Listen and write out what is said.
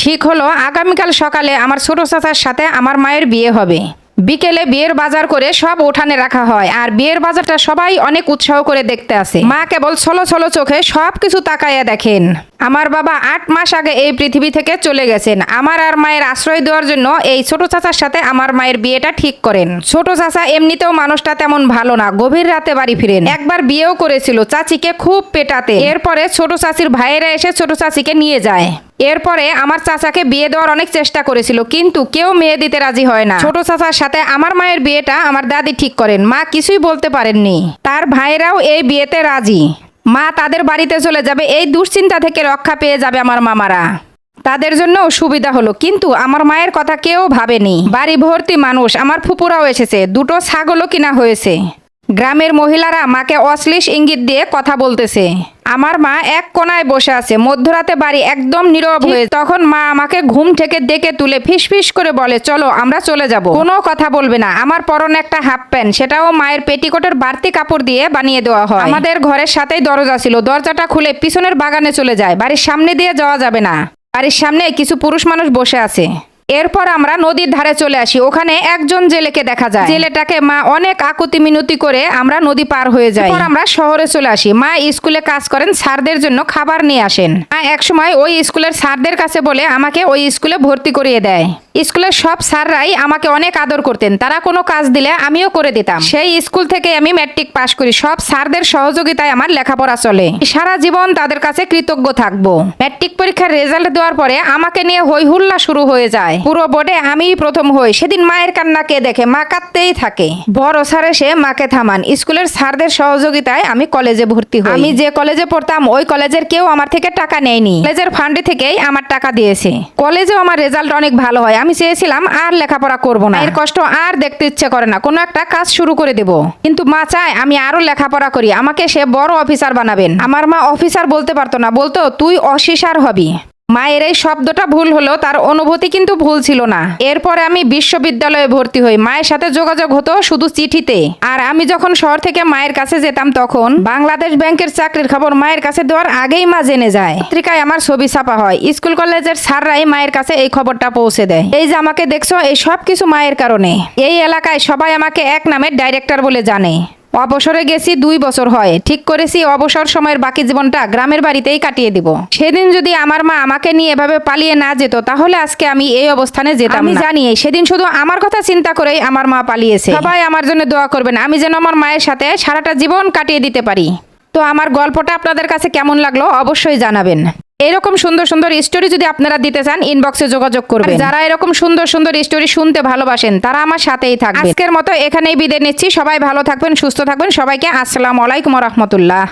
ঠিক হলো আগামীকাল সকালে আমার ছোট চাচার সাথে আমার মায়ের বিয়ে হবে। বিকেলে বিয়ের বাজার করে সব উঠানে রাখা হয়, আর বিয়ের বাজারটা সবাই অনেক উৎসাহ করে দেখতে আসে। মা কেবল ছলো ছলো চোখে সবকিছু তাকাইয়া দেখেন। আমার বাবা 8 মাস আগে এই পৃথিবী থেকে চলে গেছেন। আমার আর মায়ের আশ্রয় দেওয়ার জন্য এই ছোট চাচার সাথে আমার মায়ের বিয়েটা ঠিক করেন। ছোট চাচা এমনিতেও মানুষটা তেমন ভালো না, গভীর রাতে বাড়ি ফিরেন। একবার বিয়েও করেছিল চাচিকে খুব পেটাতে। এরপরে ছোট চাচির ভাইয়েরা এসে ছোট চাচিকে নিয়ে যায়। এরপরে আমার চাচাকে বিয়ে দেওয়ার অনেক চেষ্টা করেছিল, কিন্তু কেউ মেয়ে দিতে রাজি হয় না। ছোট চাচার সাথে আমার মায়ের বিয়েটা আমার দাদি ঠিক করেন। মা কিছুই বলতে পারেননি। তার ভাইরাও এই বিয়েতে রাজি। মা তাদের বাড়িতে চলে যাবে, এই দুশ্চিন্তা থেকে রক্ষা পেয়ে যাবে আমার মামারা। তাদের জন্য সুবিধা হলো, কিন্তু আমার মায়ের কথা কেউ ভাবেনি। বাড়ি ভর্তি মানুষ, আমার ফুপুরাও এসেছে, 2টো ছাগলও কিনা হয়েছে। গ্রামের মহিলারা মাকে অশ্লীল ইঙ্গিত দিয়ে কথা বলতেছে। আমার মা এক কোনায় বসে আছে। মধ্যরাতে বাড়ি একদম নীরব হয়ে, তখন মা আমাকে ঘুম থেকে ডেকে তুলে ফিসফিস করে বলে, চলো আমরা চলে যাব। কোনো কথা বলবে না। আমার পরনে একটা হাফ প্যান্ট, সেটাও মায়ের পেটিকোটের বাড়তি কাপড় দিয়ে বানিয়ে দেওয়া হয়। আমাদের ঘরের সাথেই দরজা ছিল, দরজাটা খুলে পিছনের বাগানে চলে যায়। বাড়ির সামনে দিয়ে যাওয়া যাবে না। বাড়ির সামনে কিছু পুরুষ মানুষ বসে আছে। এরপর আমরা নদীর ধারে চলে আসি। ওখানে একজন জেলেকে দেখা যায়। জেলেটাকে মা অনেক আকুতি মিনতি করে আমরা নদী পার হয়ে যাই। এরপর আমরা শহরে চলে আসি। মা স্কুলে কাজ করেন, স্যারদের জন্য খাবার নিয়ে আসেন। মা একসময় ওই স্কুলের স্যারদের কাছে বলে আমাকে ওই স্কুলে ভর্তি করিয়ে দেয়। স্কুলের সব স্যাররাই আমাকে অনেক আদর করতেন। তারা কোনো কাজ দিলে আমিও করে দিতাম। সেই স্কুল থেকে আমি ম্যাট্রিক পাশ করি। সব স্যারদের সহযোগিতায় আমার লেখাপড়া চলে। সারা জীবন তাদের কাছে কৃতজ্ঞ থাকবো। ম্যাট্রিক পরীক্ষার রেজাল্ট দেওয়ার পরে আমাকে নিয়ে হই হুল্লা শুরু হয়ে যায়। পুরো বোর্ডে আমিই প্রথম হই। সেদিন মায়ের কান্না কে দেখে, মা কাঁদতেই থাকে। বড় স্যার এসে মাকে থামান। স্কুলের স্যারদের সহযোগিতায় আমি কলেজে ভর্তি হই। আমি যে কলেজে পড়তাম ওই কলেজের কেউ আমার থেকে টাকা নেয়নি। কলেজের ফান্ড থেকেই আমার টাকা দিয়েছে। কলেজেও আমার রেজাল্ট অনেক ভালো হয়। আমি চেয়েছিলাম আর লেখাপড়া করব না, এর কষ্ট আর দেখতে ইচ্ছে করে না, কোনো একটা কাজ শুরু করে দেব। কিন্তু মা চায় আমি আরো লেখাপড়া করি, আমাকে সে বড় অফিসার বানাবেন। আমার মা অফিসার বলতে পারতো না, বলতো তুই অফিসার হবি। মায়ের এই শব্দটা ভুল হলো, তার অনুভূতি কিন্তু ভুল ছিল না। এরপরে আমি বিশ্ববিদ্যালয়ে ভর্তি হই। মায়ের সাথে যোগাযোগ হতো শুধু চিঠিতে। আর আমি যখন শহর থেকে মায়ের কাছে যেতাম, তখন বাংলাদেশ ব্যাংকের চাকরির খবর মায়ের কাছে দেওয়ার আগেই মা জেনে যায়। পত্রিকায় আমার ছবি ছাপা হয়। স্কুল কলেজের স্যাররাই মায়ের কাছে এই খবরটা পৌঁছে দেয়। এই যে আমাকে দেখছো, এই সব কিছু মায়ের কারণে। এই এলাকায় সবাই আমাকে এক নামে ডাইরেক্টর বলে জানে। অবসরে গেছি 2 বছর হয়। ঠিক করেছি অবসর সময়ের বাকি জীবনটা গ্রামের বাড়িতেই কাটিয়ে দিব। সেদিন যদি আমার মা আমাকে নিয়ে এভাবে পালিয়ে না যেত, তাহলে আজকে আমি এই অবস্থানে যেতাম না। আমি জানি সেদিন শুধু আমার কথা চিন্তা করেই আমার মা পালিয়েছে। সবাই আমার জন্য দোয়া করবেন, আমি যেন আমার মায়ের সাথে সারাটা জীবন কাটিয়ে দিতে পারি। তো আমার গল্পটা আপনাদের কাছে কেমন লাগলো অবশ্যই জানাবেন। এরকম সুন্দর সুন্দর স্টোরি যদি আপনারা দিতে চান, ইনবক্সে যোগাযোগ করবেন। যারা এরকম সুন্দর সুন্দর স্টোরি শুনতে ভালোবাসেন, তারা আমার সাথেই থাকবেন। আজকের মতো এখানেই বিদায় নিচ্ছি। সবাই ভালো থাকবেন, সুস্থ থাকবেন। সবাইকে আসসালামু আলাইকুম ওয়া রাহমাতুল্লাহ।